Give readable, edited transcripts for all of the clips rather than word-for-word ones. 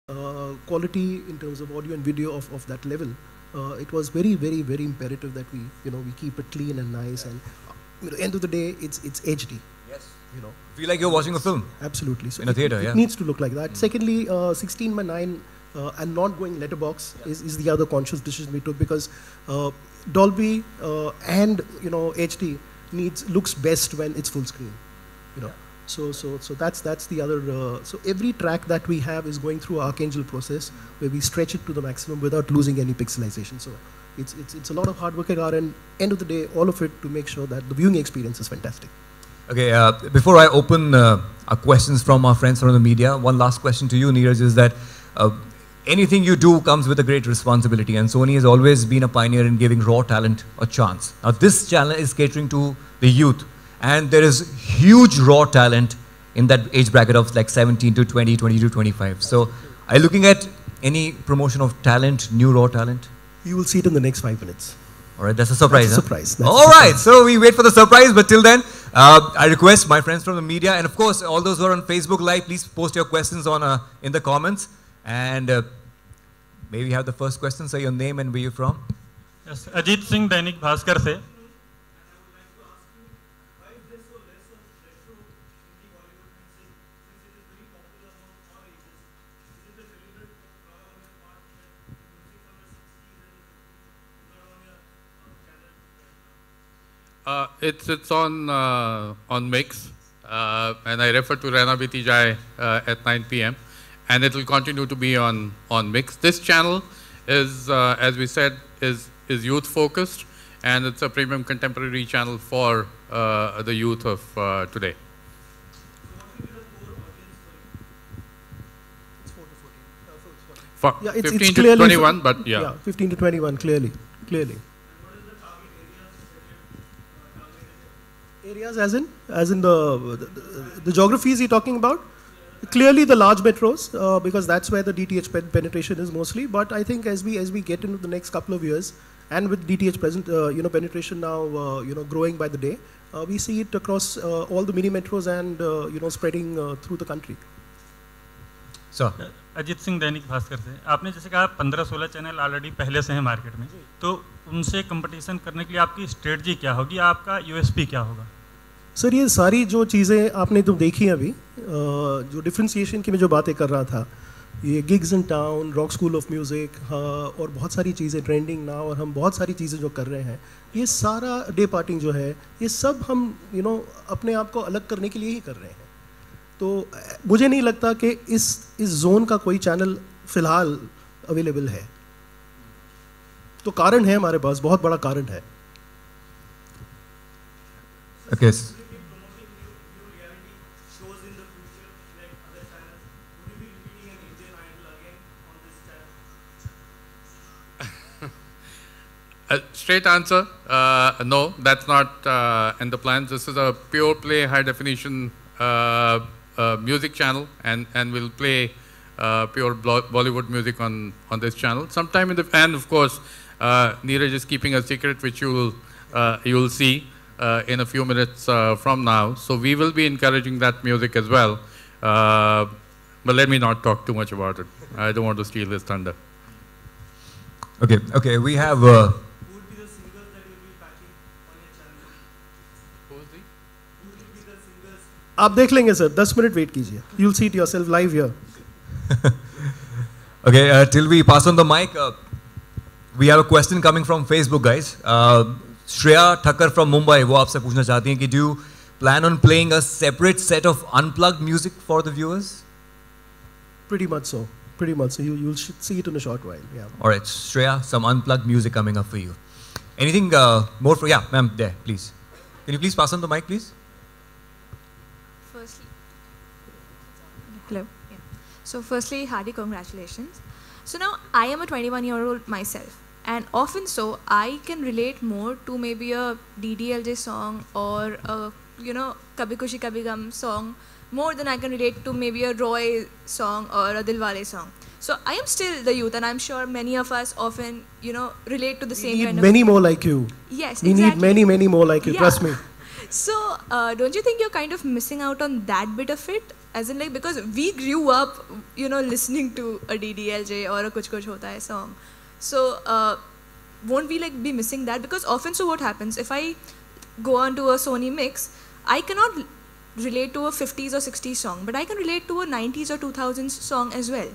quality in terms of audio and video of that level, it was very, very, very imperative that we keep it clean and nice. And end of the day, it's HD. Yes. You know, Feel like you're watching a film. absolutely. So In a theater, it yeah. needs to look like that. Secondly, 16:9 and not going letterbox is the other conscious decision we took, because Dolby and HD looks best when it's full screen. You know. So that's the other. So every track that we have is going through Archangel process, where we stretch it to the maximum without losing any pixelization. So it's a lot of hard work at our end. End of the day, all of it to make sure that the viewing experience is fantastic. Okay, before I open our questions from our friends from the media, one last question to you, Neeraj, is that anything you do comes with a great responsibility, and Sony has always been a pioneer in giving raw talent a chance. Now, this channel is catering to the youth, and there is huge raw talent in that age bracket of like 17 to 20, 20 to 25. So, are you looking at any promotion of talent, new raw talent? You will see it in the next 5 minutes. All right, that's a surprise. That's a huh? surprise. That's All right, so we wait for the surprise, but till then, I request my friends from the media, and of course, all those who are on Facebook Live, please post your questions on in the comments. And maybe have the first question, say your name and where you're from. Yes, Ajit Singh, Dainik Bhaskar से. It's on Mix, and I refer to Raina Biti Jai at 9 p.m. and it will continue to be on Mix. This channel is, as we said, is youth focused, and it's a premium contemporary channel for the youth of today. Yeah, it's 15 to clearly 21, but yeah. Yeah, 15 to 21, clearly. Areas as in the geographies you're talking about? Clearly the large metros, because that's where the DTH penetration is mostly. But I think as we get into the next couple of years, and with DTH penetration now growing by the day, we see it across all the mini metros and spreading through the country. So, Ajit Singh Dainik Bhaskar से. आपने जैसे कहा 15-16 channel already पहले से हैं market में, तो उनसे कंपटीशन करने के लिए आपकी स्ट्रेटजी क्या होगी, आपका यूएसपी क्या होगा? सर, ये सारी जो चीज़ें आपने तो देखी अभी, जो डिफ्रेंसिएशन की मैं जो बातें कर रहा था, ये gigs in town, rock school of music, और बहुत सारी चीज़ें ट्रेंडिंग ना, और हम बहुत सारी चीज़ें जो कर रहे हैं, ये सारा डे पार्टिंग जो है, ये सब हम अपने आप को अलग करने के लिए ही कर रहे हैं. तो मुझे नहीं लगता कि इस जोन का कोई चैनल फिलहाल अवेलेबल है. तो कारण है हमारे पास, बहुत बड़ा कारण है. okay. Straight answer, no, that's not in the plans. This is a pure play, high definition music channel, and we'll play pure Bollywood music on this channel. Sometime in the, and of course, Neeraj is keeping a secret which you will see in a few minutes from now. So we will be encouraging that music as well. But let me not talk too much about it. I don't want to steal his thunder. Okay, we have... Who would be the singers that you will be backing on your channel? Who is he? Who will be the singers? आप देख लेंगे sir, 10 minute wait कीजिए. You'll see it yourself live here. Okay, till we pass on the mic, we have a question coming from Facebook, guys. Shreya Thakkar from Mumbai, वो आपसे पूछना चाहती हैं कि do you plan on playing a separate set of unplugged music for the viewers? Pretty much so. Pretty much so. You'll see it in a short while. Yeah. All right, Shreya, some unplugged music coming up for you. Anything more for... Yeah, ma'am, there, please. Can you please pass on the mic, please? Firstly, hello. Yeah. So firstly, hearty congratulations. So now I am a 21-year-old myself, and often so I can relate more to maybe a DDLJ song or a Kabhi Khushi Kabhi Gum song more than I can relate to maybe a Roy song or a Dilwale song. So I am still the youth, and I'm sure many of us often relate to the same kind of... many more like you. Yes, we exactly. need many more like you. Yeah. Trust me. So don't you think you're kind of missing out on that bit of it? as in like because we grew up, you know, listening to a DDLJ or a Kuch Kuch Hota Hai song. So won't we like be missing that? Because often, so what happens if I go on to a Sony mix, I cannot relate to a 50s or 60s song, but I can relate to a 90s or 2000s song as well.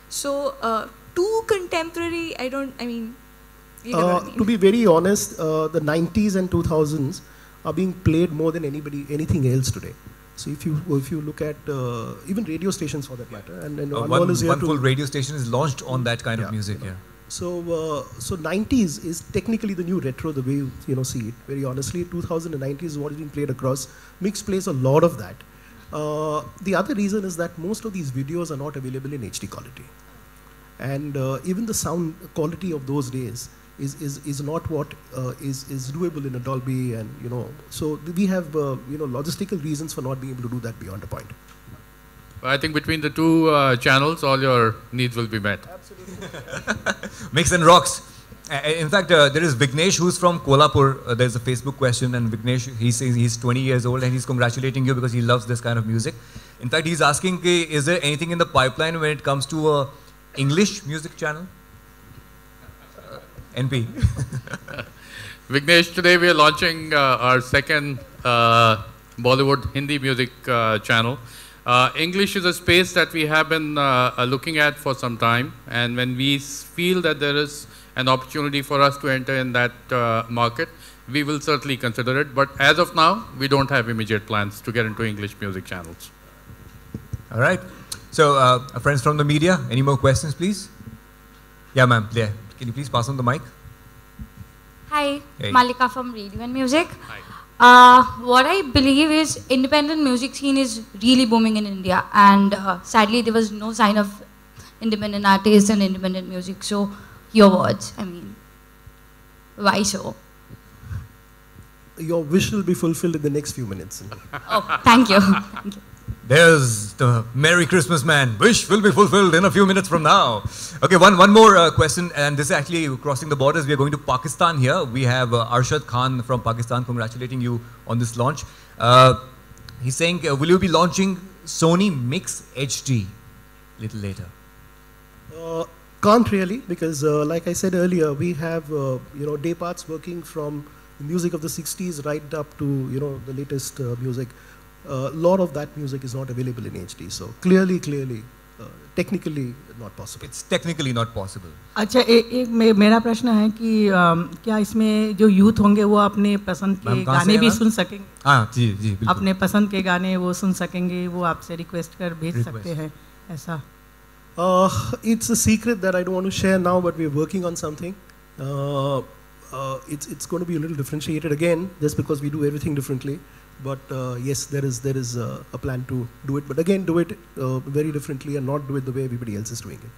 So too contemporary, I mean, you know what I mean. To be very honest, the 90s and 2000s are being played more than anything else today. So if you look at even radio stations for that matter, and one is here one full radio station is launched on that kind of music. You know. Yeah. So 90s is technically the new retro, the way you know see it. Very honestly, 2000 and 90s is what is being played across. Mix plays a lot of that. The other reason is that most of these videos are not available in HD quality, and even the sound quality of those days is not what is doable in a Dolby, and you know. So we have you know, logistical reasons for not being able to do that beyond a point. I think between the two channels, all your needs will be met. Mix and rocks. In fact, there is Vignesh who's from Kolhapur. There's a Facebook question, and Vignesh, he says he's 20 years old and he's congratulating you because he loves this kind of music. In fact, he's asking, is there anything in the pipeline when it comes to a English music channel? NP. Vignesh, today we are launching our second Bollywood Hindi music channel. English is a space that we have been looking at for some time, and when we feel that there is an opportunity for us to enter in that market, we will certainly consider it. But as of now, we don't have immediate plans to get into English music channels. All right. So, friends from the media, any more questions, please? Yeah, ma'am. Yeah. Can you please pass on the mic? Hi, Hey. Malika from Radio and Music. Hi. What I believe is independent music scene is really booming in India, and sadly there was no sign of independent artists and independent music. So, your words, I mean, why so? Your wish will be fulfilled in the next few minutes. Oh, thank you. Thank you. There's the Merry Christmas man. Wish will be fulfilled in a few minutes from now. Okay, one more question, and this is actually crossing the borders. We are going to Pakistan here. We have Arshad Khan from Pakistan congratulating you on this launch. He's saying, will you be launching Sony Mix HD a little later? Can't really, because like I said earlier, we have you know, day parts working from the music of the 60s right up to, you know, the latest music. A lot of that music is not available in HD, so clearly, technically not possible. It's technically not possible. अच्छा एक मेरा प्रश्न है कि क्या इसमें जो youth होंगे वो अपने पसंद के गाने भी सुन सकेंगे? हाँ जी जी बिल्कुल. अपने पसंद के गाने वो सुन सकेंगे, वो आपसे रिक्वेस्ट कर भेज सकते हैं ऐसा? It's a secret that I don't want to share now, but we're working on something. It's going to be a little differentiated again, just because we do everything differently. But yes, there is a plan to do it, but again, do it very differently and not do it the way everybody else is doing it.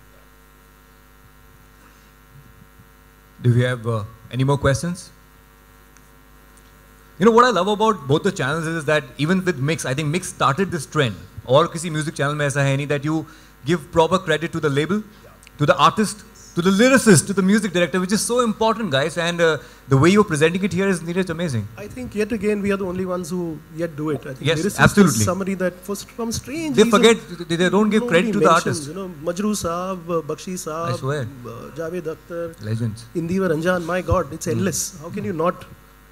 Do we have any more questions? You know what I love about both the channels is that even with Mix, I think Mix started this trend. और किसी music channel में ऐसा है नहीं that you give proper credit to the label, to the artist, to the lyricist, to the music director, which is so important, guys. And the way you're presenting it here is Neeraj, amazing. I think yet again we are the only ones who yet do it. I think Yes, lyricist absolutely. is somebody that from strange They reason forget, they don't give credit to the mentions, artist. You know, Majroo Saab, Bakshi Saab, I swear. Javed Akhtar, Legends. Indiva Ranjan. My God, it's endless. How can you not,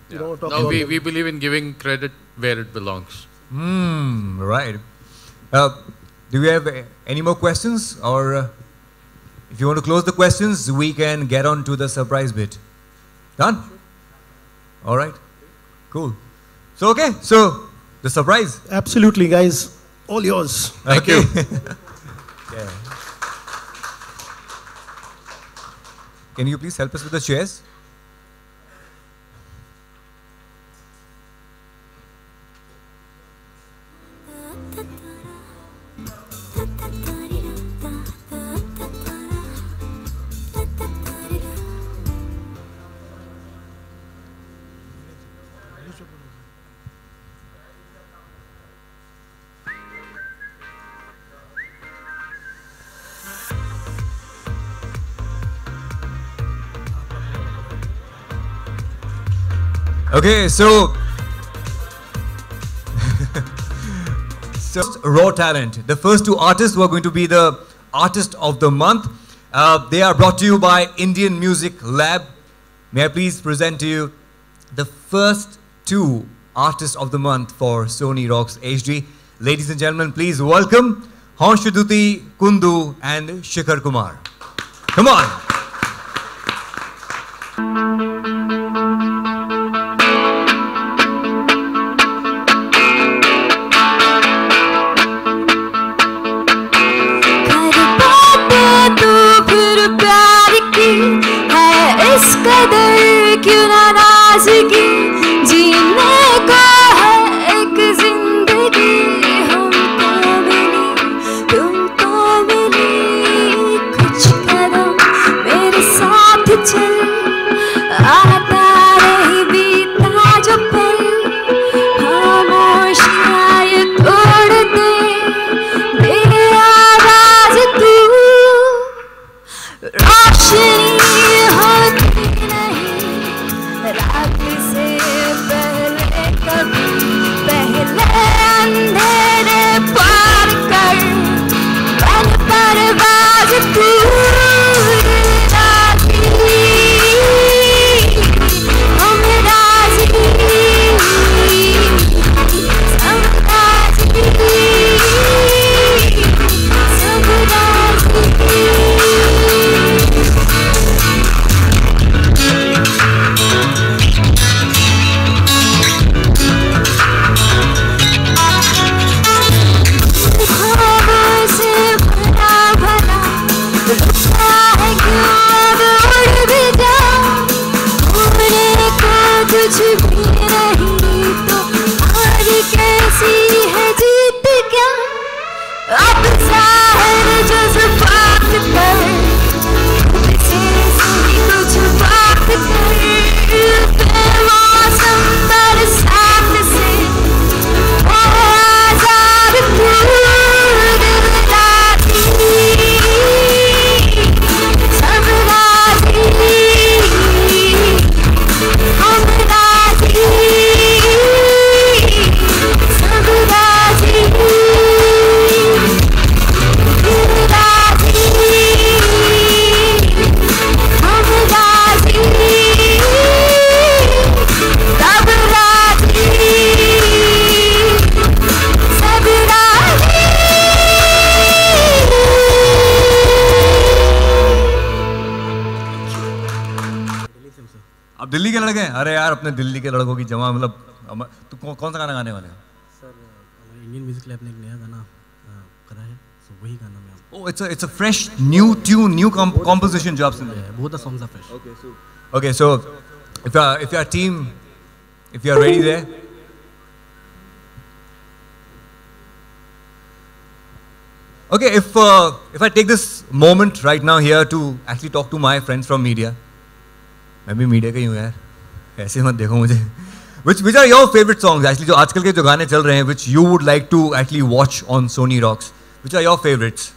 you know, talk No, about we believe in giving credit where it belongs. Right. Do we have any more questions? Or if you want to close the questions, we can get on to the surprise bit. Done? All right. Cool. So, okay. So, the surprise. Absolutely, guys. All yours. Thank you. Yeah. Can you please help us with the chairs? Okay, so So, Raw Talent, the first two artists who are going to be the Artist of the Month. They are brought to you by Indian Music Lab. May I please present to you the first two Artists of the Month for Sony Rocks HD. Ladies and gentlemen, please welcome Hanshuduti Kundu and Shikhar Kumar. Come on. क्यों नाराज़गी जीने को है एक जिंदगी हमको मिली तुमको मिली कुछ कदम मेरे साथ चल आता रही बीता जो पल खामोशियाँ ये तोड़ दे आवाज़ तू रोशनी होती रात से पहले कभी पहले अंधेरे पार कर बन परवाज़ तू राज़ी हम राज़ी सब राज़ी सब राज़ी कुछ भी नहीं तो हार कैसी है जीत क्या अब ज़ाहिर जज़्बात पर से कुछ बात कर बेमौसम बरसात से आज़ाद तू दिल राज़ी सब राज़ी हम राज़ी सब राज़ी दिल राज़ी हम राज़ी सब राज़ी सब राज़ी। आप दिल्ली के लड़के हैं? अरे यार अपने दिल्ली के लड़कों की जमा मतलब तू कौन सा गाना गाने वाले हो? सर हमारे इंडियन म्यूजिक लैब ने एक नया गाना करा है, सो वही गाना मैं Oh, it's a fresh new tune, new composition जो आप सुन रहे हैं. both the songs are fresh. Okay, so if your team, if you are ready there. Okay, if I take this moment right now here to actually talk to my friends from media. मैं भी media का ही हूँ यार, ऐसे मत देखो मुझे. Which are your favorite songs actually जो आजकल के जो गाने चल रहे हैं, which you would like to actually watch on Sony Rocks? Which are your favorites?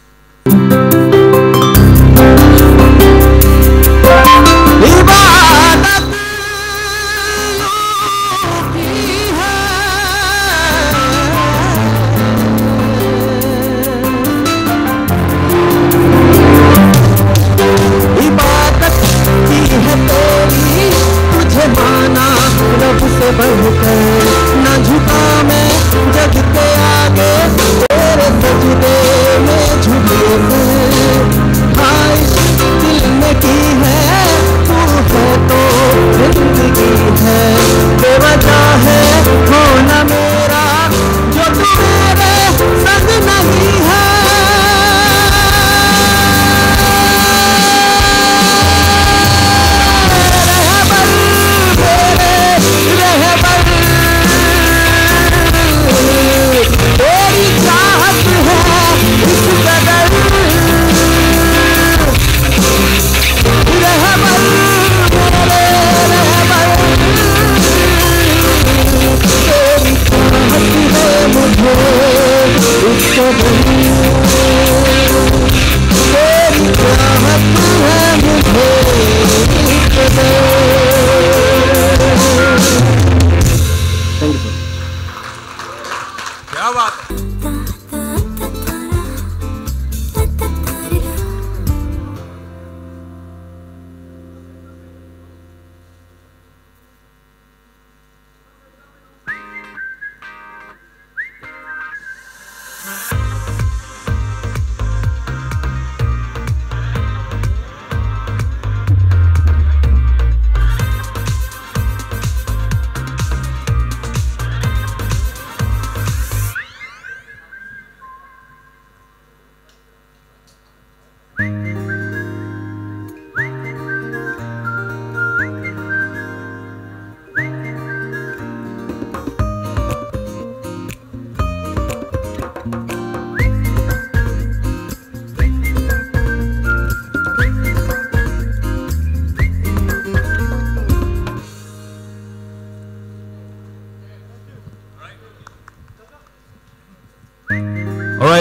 ना झुका मैं जग के आगे तेरे सजदे में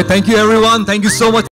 Thank you everyone. Thank you so much.